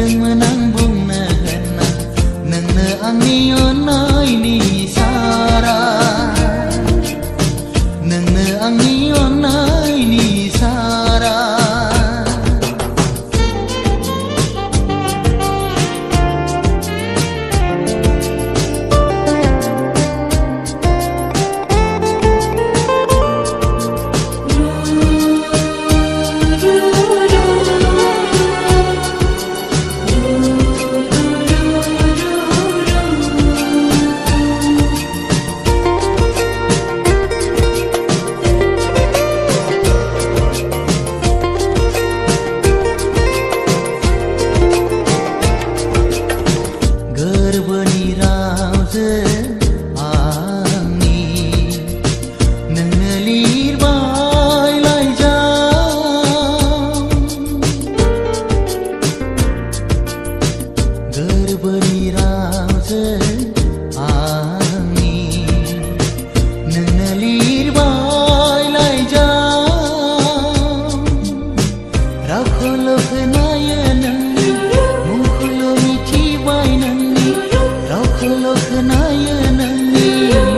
सानदोंमोन आं बुंनो होनना नोंनो आंनि अननायनि इसारा नोंनो आंनि अननायनि इसारा गोरबोनि रावजों आंनि नोंनो लिरबाय लाइजाम गोरबोनि रावजों आंनि नोंनो लिरबाय लाइजाम रावखौल' खोनायो नोंनि मुंखौल' मिथिबाय नोंनि रावखौल' खोनायो नोंनि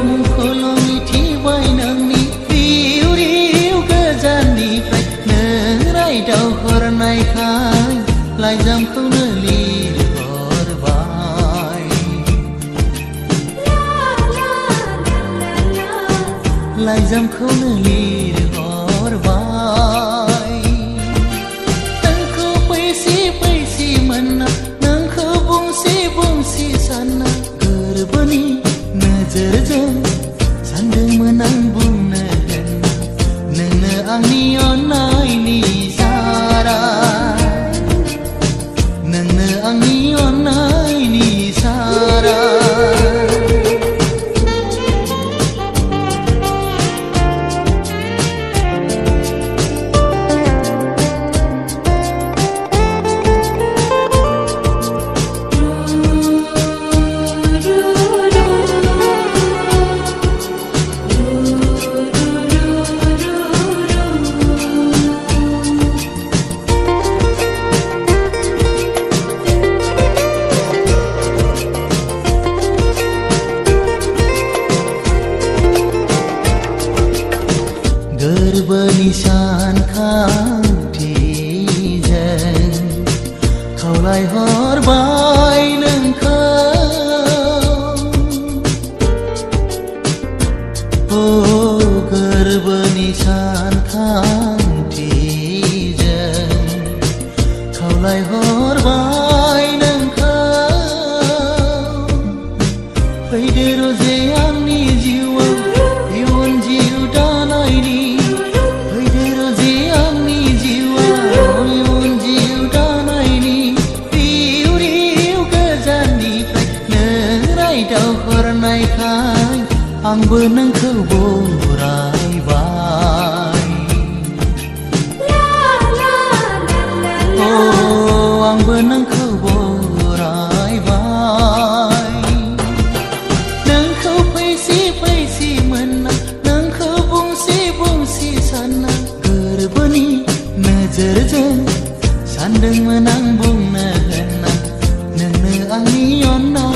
मुंखौल' मिथिबाय नोंनि रिउ रिउ गोजाननिफ्राय नों रायदाव हरनायखाय लाइजामखौनो लिरहरबाय लाइजामखौनो लिरहरबाय नोंखौ फैसि फैसि मोनना नोंखौ बुंसि बुंसि सानना गोरबोनि नोजोरजों सानदोंमोन आं बुंनो होनना नोंनो आंनि अननायनि इसारा नोंनो आंनि अननायनि इसारा गोरबोनि सानखांथिजों खावलायहरबाय नोंखौ ओ गोरबोनि सानखांथिजों खावलायहरबाय नोंखौ फैदो रजे आंनि जिउआव इयुन जिउ दानायनि हरनायखाय आंबो नोंखौ बरायबाय ओ आंबो नोंखौ बरायबाय नोंखौ फैसि फैसि मोनना नोंखौ बुंसि बुंसि सानना गोरबोनि नोजोरजों सानदोंमोन आं बुंनो होनना नोंनो आंनि अननाय